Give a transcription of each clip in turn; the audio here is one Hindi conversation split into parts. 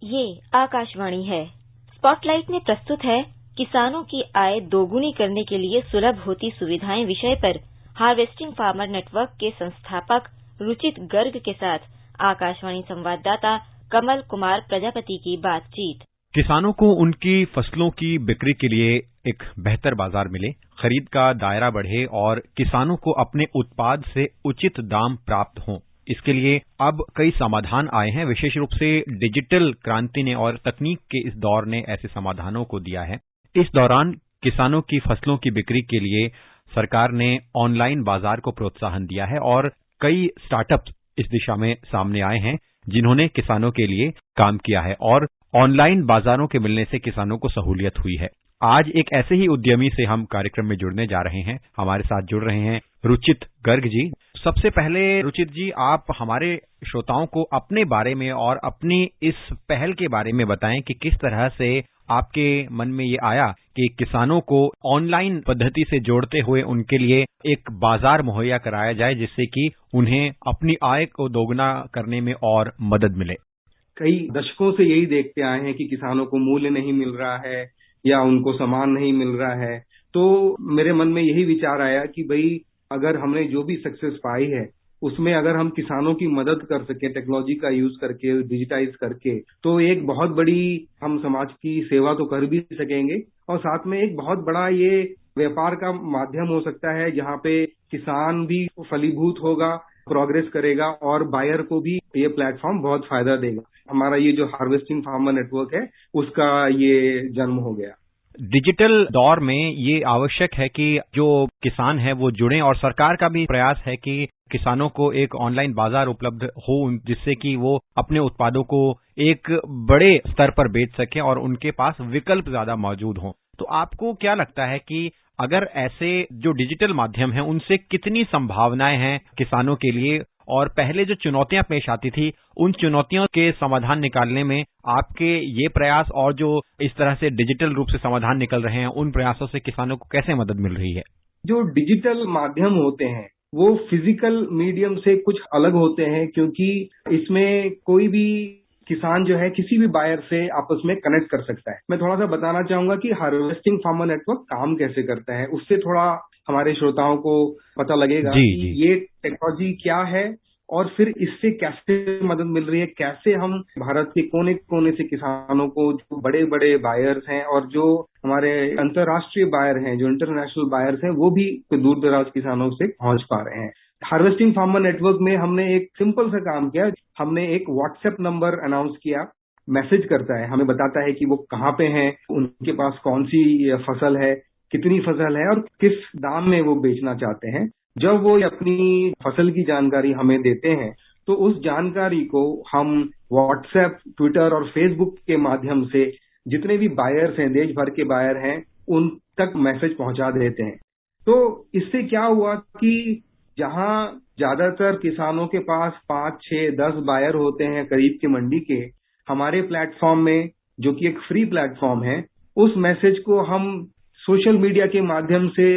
ये आकाशवाणी है। स्पॉटलाइट में प्रस्तुत है किसानों की आय दोगुनी करने के लिए सुलभ होती सुविधाएं विषय पर हार्वेस्टिंग फार्मर नेटवर्क के संस्थापक रुचित गर्ग के साथ आकाशवाणी संवाददाता कमल कुमार प्रजापति की बातचीत। किसानों को उनकी फसलों की बिक्री के लिए एक बेहतर बाजार मिले, खरीद का दायरा बढ़े और किसानों को अपने उत्पाद से उचित दाम प्राप्त हों, इसके लिए अब कई समाधान आए हैं। विशेष रूप से डिजिटल क्रांति ने और तकनीक के इस दौर ने ऐसे समाधानों को दिया है। इस दौरान किसानों की फसलों की बिक्री के लिए सरकार ने ऑनलाइन बाजार को प्रोत्साहन दिया है और कई स्टार्टअप्स इस दिशा में सामने आए हैं जिन्होंने किसानों के लिए काम किया है और ऑनलाइन बाजारों के मिलने से किसानों को सहूलियत हुई है। आज एक ऐसे ही उद्यमी से हम कार्यक्रम में जुड़ने जा रहे हैं। हमारे साथ जुड़ रहे हैं रुचित गर्ग जी। सबसे पहले रुचित जी, आप हमारे श्रोताओं को अपने बारे में और अपनी इस पहल के बारे में बताएं कि किस तरह से आपके मन में ये आया कि किसानों को ऑनलाइन पद्धति से जोड़ते हुए उनके लिए एक बाजार मुहैया कराया जाए जिससे कि उन्हें अपनी आय को दोगुना करने में और मदद मिले। कई दशकों से यही देखते आए हैं कि किसानों को मूल्य नहीं मिल रहा है या उनको सामान नहीं मिल रहा है। तो मेरे मन में यही विचार आया कि भाई अगर हमने जो भी सक्सेस पाई है उसमें अगर हम किसानों की मदद कर सके टेक्नोलॉजी का यूज करके, डिजिटाइज करके, तो एक बहुत बड़ी हम समाज की सेवा तो कर भी सकेंगे और साथ में एक बहुत बड़ा ये व्यापार का माध्यम हो सकता है जहाँ पे किसान भी फलीभूत होगा, प्रोग्रेस करेगा और बायर को भी ये प्लेटफॉर्म बहुत फायदा देगा। हमारा ये जो हार्वेस्टिंग फार्मर नेटवर्क है उसका ये जन्म हो गया। डिजिटल दौर में ये आवश्यक है कि जो किसान है वो जुड़ें और सरकार का भी प्रयास है कि किसानों को एक ऑनलाइन बाजार उपलब्ध हो जिससे कि वो अपने उत्पादों को एक बड़े स्तर पर बेच सकें और उनके पास विकल्प ज्यादा मौजूद हों। तो आपको क्या लगता है कि अगर ऐसे जो डिजिटल माध्यम हैं उनसे कितनी संभावनाएं हैं किसानों के लिए और पहले जो चुनौतियां पेश आती थी उन चुनौतियों के समाधान निकालने में आपके ये प्रयास और जो इस तरह से डिजिटल रूप से समाधान निकल रहे हैं उन प्रयासों से किसानों को कैसे मदद मिल रही है? जो डिजिटल माध्यम होते हैं वो फिजिकल मीडियम से कुछ अलग होते हैं क्योंकि इसमें कोई भी किसान जो है किसी भी बायर से आपस में कनेक्ट कर सकता है। मैं थोड़ा सा बताना चाहूंगा कि हार्वेस्टिंग फार्मर नेटवर्क काम कैसे करता है, उससे थोड़ा हमारे श्रोताओं को पता लगेगा कि ये टेक्नोलॉजी क्या है और फिर इससे कैसे मदद मिल रही है, कैसे हम भारत के कोने कोने से किसानों को जो बड़े बड़े बायर्स हैं और जो हमारे अंतर्राष्ट्रीय बायर हैं, जो इंटरनेशनल बायर्स हैं, वो भी दूर दराज किसानों से पहुंच पा रहे हैं। हार्वेस्टिंग फार्मर नेटवर्क में हमने एक सिंपल सा काम किया। हमने एक व्हाट्सएप नंबर अनाउंस किया, मैसेज करता है, हमें बताता है कि वो कहाँ पे हैं, उनके पास कौन सी फसल है, कितनी फसल है और किस दाम में वो बेचना चाहते हैं। जब वो अपनी फसल की जानकारी हमें देते हैं तो उस जानकारी को हम व्हाट्सएप, ट्विटर और फेसबुक के माध्यम से जितने भी बायर्स हैं, देश भर के बायर हैं, उन तक मैसेज पहुंचा देते हैं। तो इससे क्या हुआ कि जहां ज्यादातर किसानों के पास 5, 6, 10 बायर होते हैं करीब की मंडी के, हमारे प्लेटफॉर्म में जो कि एक फ्री प्लेटफॉर्म है, उस मैसेज को हम सोशल मीडिया के माध्यम से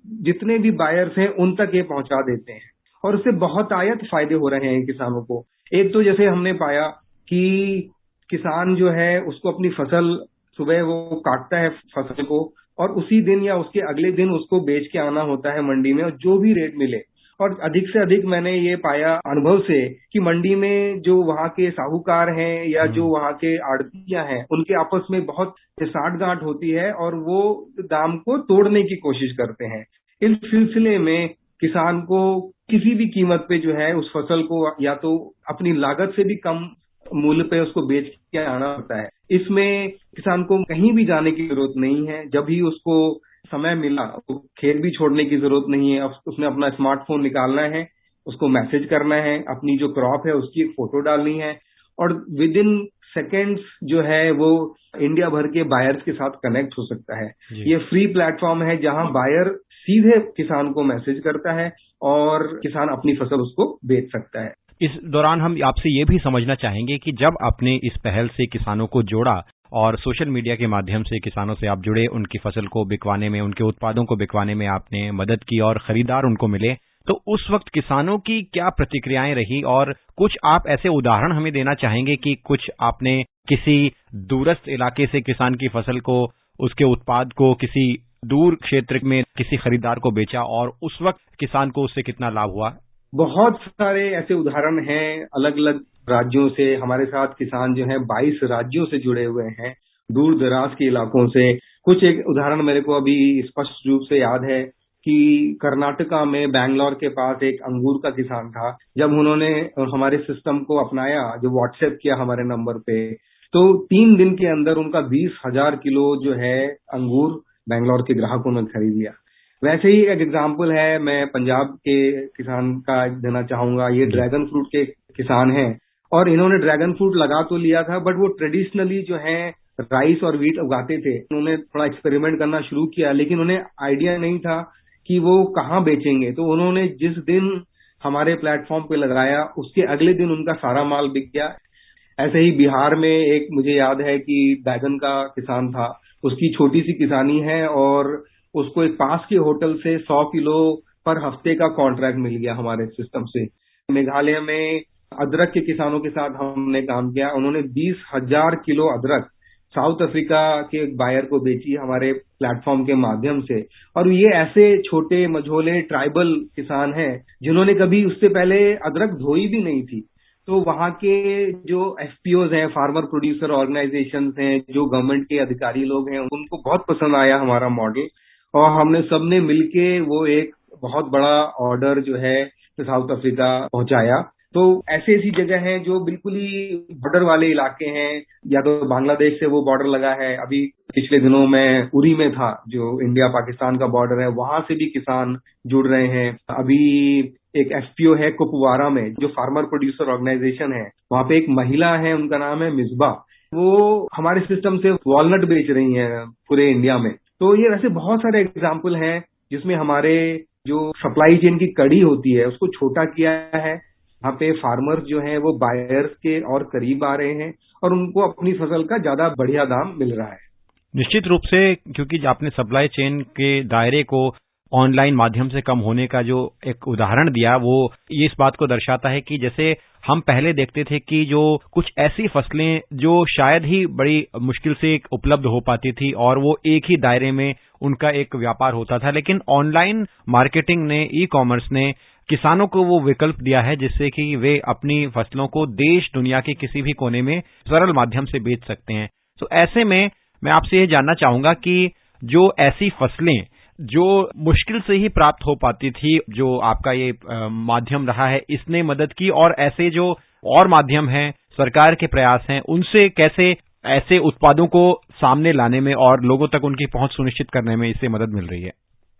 जितने भी बायर्स हैं उन तक ये पहुंचा देते हैं और उससे बहुत आयत फायदे हो रहे हैं किसानों को। एक तो जैसे हमने पाया कि किसान जो है उसको अपनी फसल सुबह वो काटता है फसल को और उसी दिन या उसके अगले दिन उसको बेच के आना होता है मंडी में और जो भी रेट मिले। और अधिक से अधिक मैंने ये पाया अनुभव से कि मंडी में जो वहाँ के साहूकार हैं या जो वहाँ के आड़तियां हैं उनके आपस में बहुत साठ-गांठ होती है और वो दाम को तोड़ने की कोशिश करते हैं। इस सिलसिले में किसान को किसी भी कीमत पे जो है उस फसल को या तो अपनी लागत से भी कम मूल्य पे उसको बेच के आना होता है। इसमें किसान को कहीं भी जाने की जरूरत नहीं है। जब भी उसको समय मिला तो खेत भी छोड़ने की जरूरत नहीं है। उसने अपना स्मार्टफोन निकालना है, उसको मैसेज करना है, अपनी जो क्रॉप है उसकी एक फोटो डालनी है और विद इन सेकेंड्स जो है वो इंडिया भर के बायर्स के साथ कनेक्ट हो सकता है। ये फ्री प्लेटफॉर्म है जहां बायर सीधे किसान को मैसेज करता है और किसान अपनी फसल उसको बेच सकता है। इस दौरान हम आपसे ये भी समझना चाहेंगे कि जब आपने इस पहल से किसानों को जोड़ा और सोशल मीडिया के माध्यम से किसानों से आप जुड़े, उनकी फसल को बिकवाने में, उनके उत्पादों को बिकवाने में आपने मदद की और खरीदार उनको मिले, तो उस वक्त किसानों की क्या प्रतिक्रियाएं रही, और कुछ आप ऐसे उदाहरण हमें देना चाहेंगे कि कुछ आपने किसी दूरस्थ इलाके से किसान की फसल को, उसके उत्पाद को किसी दूर क्षेत्र में किसी खरीदार को बेचा और उस वक्त किसान को उससे कितना लाभ हुआ? बहुत सारे ऐसे उदाहरण हैं अलग अलग राज्यों से। हमारे साथ किसान जो हैं 22 राज्यों से जुड़े हुए हैं, दूर दराज के इलाकों से। कुछ एक उदाहरण मेरे को अभी स्पष्ट रूप से याद है कि कर्नाटका में बैंगलोर के पास एक अंगूर का किसान था। जब उन्होंने हमारे सिस्टम को अपनाया, जो व्हाट्सएप किया हमारे नंबर पे, तो 3 दिन के अंदर उनका 20,000 किलो जो है अंगूर बैंगलोर के ग्राहकों ने खरीद लिया। वैसे ही एक एग्जाम्पल है, मैं पंजाब के किसान का देना चाहूंगा। ये ड्रैगन फ्रूट के किसान हैं और इन्होंने ड्रैगन फ्रूट लगा तो लिया था, बट वो ट्रेडिशनली जो है राइस और व्हीट उगाते थे। उन्होंने थोड़ा एक्सपेरिमेंट करना शुरू किया, लेकिन उन्हें आइडिया नहीं था कि वो कहाँ बेचेंगे। तो उन्होंने जिस दिन हमारे प्लेटफॉर्म पे लगाया, उसके अगले दिन उनका सारा माल बिक गया। ऐसे ही बिहार में एक मुझे याद है कि बैगन का किसान था। उसकी छोटी सी किसानी है और उसको एक पास के होटल से 100 किलो पर हफ्ते का कॉन्ट्रैक्ट मिल गया हमारे सिस्टम से। मेघालय में अदरक के किसानों के साथ हमने काम किया। उन्होंने 20,000 किलो अदरक साउथ अफ्रीका के एक बायर को बेची हमारे प्लेटफॉर्म के माध्यम से। और ये ऐसे छोटे मझोले ट्राइबल किसान हैं जिन्होंने कभी उससे पहले अदरक धोई भी नहीं थी। तो वहाँ के जो एफपीओज हैं, फार्मर प्रोड्यूसर ऑर्गेनाइजेशंस हैं, जो गवर्नमेंट के अधिकारी लोग हैं, उनको बहुत पसंद आया हमारा मॉडल और हमने सबने मिलके वो एक बहुत बड़ा ऑर्डर जो है साउथ अफ्रीका पहुंचाया। तो ऐसी जगह हैं जो बिल्कुल ही बॉर्डर वाले इलाके हैं, या तो बांग्लादेश से वो बॉर्डर लगा है। अभी पिछले दिनों मैं उरी में था, जो इंडिया पाकिस्तान का बॉर्डर है, वहां से भी किसान जुड़ रहे हैं। अभी एक एफपीओ है कुपवारा में, जो फार्मर प्रोड्यूसर ऑर्गेनाइजेशन है, वहां पे एक महिला है, उनका नाम है मिसबा। वो हमारे सिस्टम से वॉलनट बेच रही हैं पूरे इंडिया में। तो ये वैसे बहुत सारे एग्जाम्पल हैं जिसमें हमारे जो सप्लाई चेन की कड़ी होती है उसको छोटा किया है। यहाँ पे फार्मर्स जो हैं वो बायर्स के और करीब आ रहे हैं और उनको अपनी फसल का ज्यादा बढ़िया दाम मिल रहा है। निश्चित रूप से, क्योंकि आपने सप्लाई चेन के दायरे को ऑनलाइन माध्यम से कम होने का जो एक उदाहरण दिया, वो ये इस बात को दर्शाता है कि जैसे हम पहले देखते थे कि जो कुछ ऐसी फसलें जो शायद ही बड़ी मुश्किल से उपलब्ध हो पाती थी और वो एक ही दायरे में उनका एक व्यापार होता था, लेकिन ऑनलाइन मार्केटिंग ने, ई कॉमर्स ने किसानों को वो विकल्प दिया है जिससे कि वे अपनी फसलों को देश दुनिया के किसी भी कोने में सरल माध्यम से बेच सकते हैं। तो ऐसे में मैं आपसे ये जानना चाहूंगा कि जो ऐसी फसलें जो मुश्किल से ही प्राप्त हो पाती थी, जो आपका ये माध्यम रहा है, इसने मदद की, और ऐसे जो और माध्यम हैं, सरकार के प्रयास हैं, उनसे कैसे ऐसे उत्पादों को सामने लाने में और लोगों तक उनकी पहुंच सुनिश्चित करने में इससे मदद मिल रही है?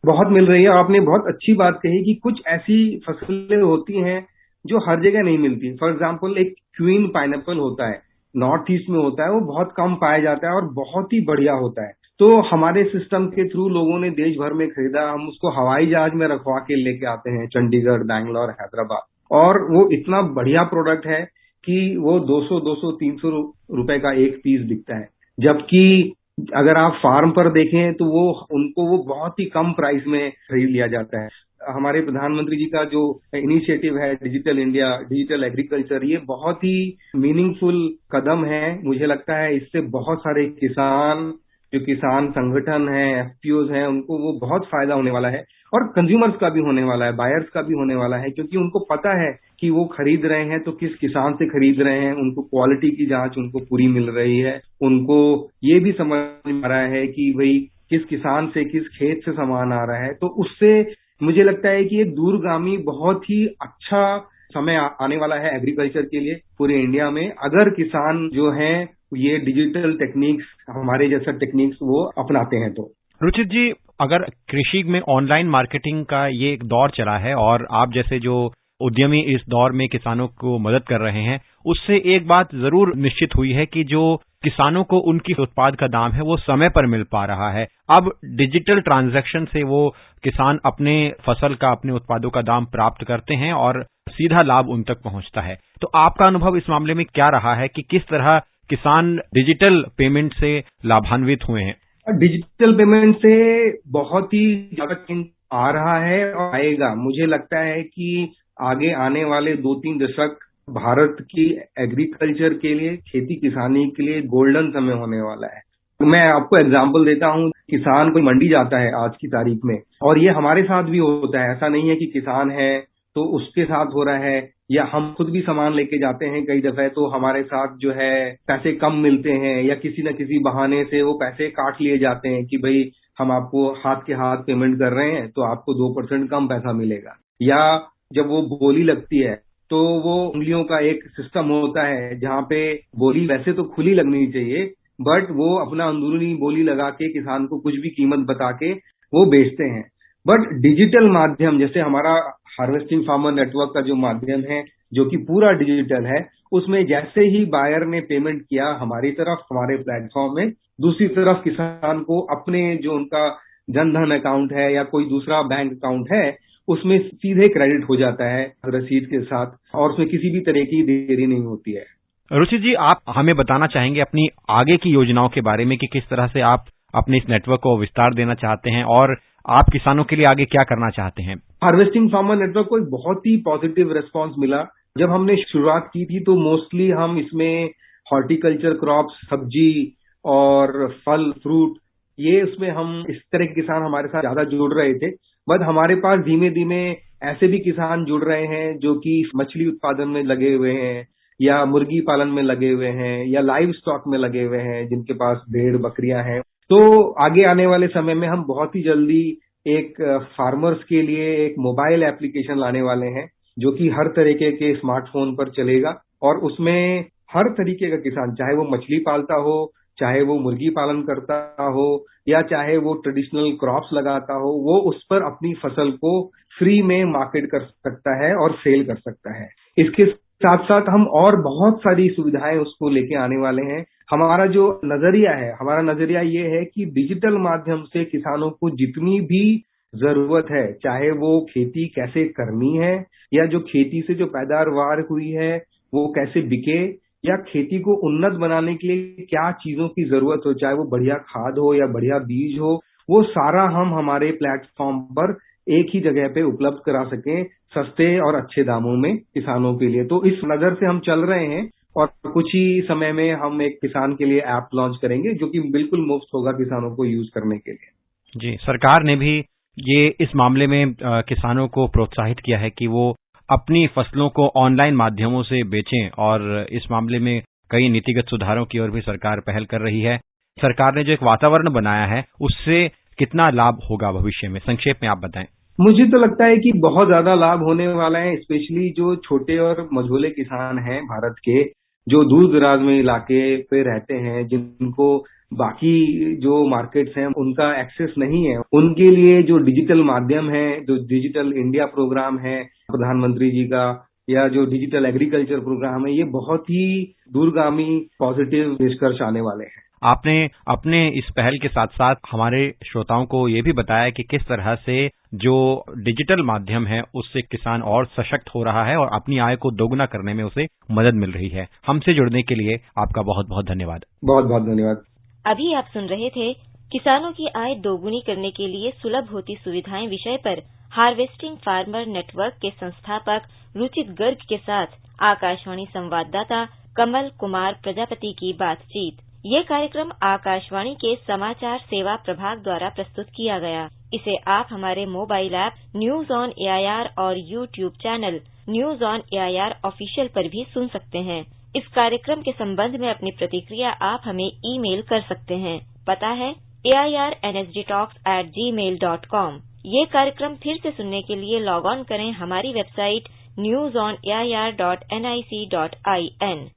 बहुत मिल रही है। आपने बहुत अच्छी बात कही कि कुछ ऐसी फसलें होती हैं जो हर जगह नहीं मिलती। फॉर एग्जाम्पल, एक क्वीन पाइनएप्पल होता है, नॉर्थ ईस्ट में होता है, वो बहुत कम पाया जाता है और बहुत ही बढ़िया होता है। तो हमारे सिस्टम के थ्रू लोगों ने देश भर में खरीदा। हम उसको हवाई जहाज में रखवा के लेके आते हैं, चंडीगढ़, बैंगलोर, हैदराबाद, और वो इतना बढ़िया प्रोडक्ट है कि वो 200, 300 रुपए का एक पीस बिकता है। जबकि अगर आप फार्म पर देखें तो उनको वो बहुत ही कम प्राइस में खरीद लिया जाता है। हमारे प्रधानमंत्री जी का जो इनिशिएटिव है डिजिटल इंडिया, डिजिटल एग्रीकल्चर, ये बहुत ही मीनिंगफुल कदम है। मुझे लगता है इससे बहुत सारे किसान, जो किसान संगठन है, एफपीओज हैं, उनको वो बहुत फायदा होने वाला है और कंज्यूमर्स का भी होने वाला है, बायर्स का भी होने वाला है, क्योंकि उनको पता है कि वो खरीद रहे हैं तो किस किसान से खरीद रहे हैं। उनको क्वालिटी की जांच उनको पूरी मिल रही है। उनको ये भी समझ में आ रहा है कि भाई किस किसान से, किस खेत से सामान आ रहा है। तो उससे मुझे लगता है कि एक दूरगामी बहुत ही अच्छा समय आने वाला है एग्रीकल्चर के लिए पूरे इंडिया में, अगर किसान जो हैं ये डिजिटल टेक्निक्स, हमारे जैसा टेक्निक्स वो अपनाते हैं तो। रुचित जी, अगर कृषि में ऑनलाइन मार्केटिंग का ये एक दौर चला है और आप जैसे जो उद्यमी इस दौर में किसानों को मदद कर रहे हैं, उससे एक बात जरूर निश्चित हुई है कि जो किसानों को उनकी उत्पाद का दाम है वो समय पर मिल पा रहा है। अब डिजिटल ट्रांजैक्शन से वो किसान अपने फसल का, अपने उत्पादों का दाम प्राप्त करते हैं और सीधा लाभ उन तक पहुंचता है। तो आपका अनुभव इस मामले में क्या रहा है कि किस तरह किसान डिजिटल पेमेंट से लाभान्वित हुए हैं? डिजिटल पेमेंट से बहुत ही ज्यादा चेंज आ रहा है और आएगा। मुझे लगता है कि आगे आने वाले 2-3 दशक भारत की एग्रीकल्चर के लिए, खेती किसानी के लिए गोल्डन समय होने वाला है। मैं आपको एग्जांपल देता हूँ, किसान कोई मंडी जाता है आज की तारीख में, और ये हमारे साथ भी होता है। ऐसा नहीं है कि किसान है तो उसके साथ हो रहा है, या हम खुद भी सामान लेके जाते हैं कई दफे तो हमारे साथ जो है पैसे कम मिलते हैं, या किसी न किसी बहाने से वो पैसे काट लिए जाते हैं कि भाई हम आपको हाथ के हाथ पेमेंट कर रहे हैं तो आपको 2% कम पैसा मिलेगा। या जब वो बोली लगती है तो वो उंगलियों का एक सिस्टम होता है जहाँ पे बोली वैसे तो खुली लगनी चाहिए, बट वो अपना अंदरूनी बोली लगा के किसान को कुछ भी कीमत बता के वो बेचते हैं। बट डिजिटल माध्यम, जैसे हमारा हार्वेस्टिंग फार्मर नेटवर्क का जो माध्यम है, जो कि पूरा डिजिटल है, उसमें जैसे ही बायर ने पेमेंट किया हमारी तरफ, हमारे प्लेटफॉर्म में, दूसरी तरफ किसान को अपने जो उनका जनधन अकाउंट है या कोई दूसरा बैंक अकाउंट है, उसमें सीधे क्रेडिट हो जाता है रसीद के साथ, और उसमें किसी भी तरह की देरी नहीं होती है। रुचि जी, आप हमें बताना चाहेंगे अपनी आगे की योजनाओं के बारे में कि किस तरह से आप अपने इस नेटवर्क को विस्तार देना चाहते हैं और आप किसानों के लिए आगे क्या करना चाहते हैं? हार्वेस्टिंग फार्मर नेटवर्क को एक बहुत ही पॉजिटिव रिस्पांस मिला। जब हमने शुरुआत की थी तो मोस्टली हम इसमें हॉर्टिकल्चर क्रॉप्स, सब्जी और फल फ्रूट, ये उसमें हम इस तरह के किसान हमारे साथ ज्यादा जुड़ रहे थे। बट हमारे पास धीमे धीमे ऐसे भी किसान जुड़ रहे हैं जो कि मछली उत्पादन में लगे हुए हैं, या मुर्गी पालन में लगे हुए हैं, या लाइव स्टॉक में लगे हुए हैं, जिनके पास भेड़ बकरियां हैं। तो आगे आने वाले समय में हम बहुत ही जल्दी एक फार्मर्स के लिए एक मोबाइल एप्लीकेशन लाने वाले हैं, जो कि हर तरीके के स्मार्टफोन पर चलेगा, और उसमें हर तरीके का किसान, चाहे वो मछली पालता हो, चाहे वो मुर्गी पालन करता हो, या चाहे वो ट्रेडिशनल क्रॉप्स लगाता हो, वो उस पर अपनी फसल को फ्री में मार्केट कर सकता है और सेल कर सकता है। इसके साथ साथ हम और बहुत सारी सुविधाएं उसको लेके आने वाले हैं। हमारा जो नजरिया है, हमारा नजरिया ये है कि डिजिटल माध्यम से किसानों को जितनी भी जरूरत है, चाहे वो खेती कैसे करनी है, या जो खेती से जो पैदावार हुई है वो कैसे बिके, या खेती को उन्नत बनाने के लिए क्या चीजों की जरूरत हो, चाहे वो बढ़िया खाद हो या बढ़िया बीज हो, वो सारा हम हमारे प्लेटफॉर्म पर एक ही जगह पे उपलब्ध करा सकें, सस्ते और अच्छे दामों में किसानों के लिए। तो इस नजर से हम चल रहे हैं, और कुछ ही समय में हम एक किसान के लिए ऐप लॉन्च करेंगे जो कि बिल्कुल मुफ्त होगा किसानों को यूज करने के लिए। जी, सरकार ने भी ये इस मामले में किसानों को प्रोत्साहित किया है कि वो अपनी फसलों को ऑनलाइन माध्यमों से बेचें, और इस मामले में कई नीतिगत सुधारों की ओर भी सरकार पहल कर रही है। सरकार ने जो एक वातावरण बनाया है उससे कितना लाभ होगा भविष्य में, संक्षेप में आप बताएं। मुझे तो लगता है कि बहुत ज्यादा लाभ होने वाला है, स्पेशली जो छोटे और मझोले किसान हैं भारत के, जो दूर दराज में इलाके पे रहते हैं, जिनको बाकी जो मार्केट्स हैं उनका एक्सेस नहीं है, उनके लिए जो डिजिटल माध्यम है, जो डिजिटल इंडिया प्रोग्राम है प्रधानमंत्री जी का, या जो डिजिटल एग्रीकल्चर प्रोग्राम है, ये बहुत ही दूरगामी पॉजिटिव निष्कर्ष आने वाले हैं। आपने अपने इस पहल के साथ साथ हमारे श्रोताओं को ये भी बताया कि किस तरह से जो डिजिटल माध्यम है उससे किसान और सशक्त हो रहा है और अपनी आय को दोगुना करने में उसे मदद मिल रही है। हमसे जुड़ने के लिए आपका बहुत बहुत धन्यवाद। बहुत बहुत धन्यवाद। अभी आप सुन रहे थे किसानों की आय दोगुनी करने के लिए सुलभ होती सुविधाएं विषय पर हार्वेस्टिंग फार्मर नेटवर्क के संस्थापक रुचित गर्ग के साथ आकाशवाणी संवाददाता कमल कुमार प्रजापति की बातचीत। ये कार्यक्रम आकाशवाणी के समाचार सेवा प्रभाग द्वारा प्रस्तुत किया गया। इसे आप हमारे mobile app news on AIR और YouTube channel news on AIR official पर भी सुन सकते हैं। इस कार्यक्रम के संबंध में अपनी प्रतिक्रिया आप हमें ईमेल कर सकते हैं। पता है airnsdtalks@gmail.com। ये कार्यक्रम फिर से सुनने के लिए लॉग ऑन करें हमारी वेबसाइट newsonair.nic.in।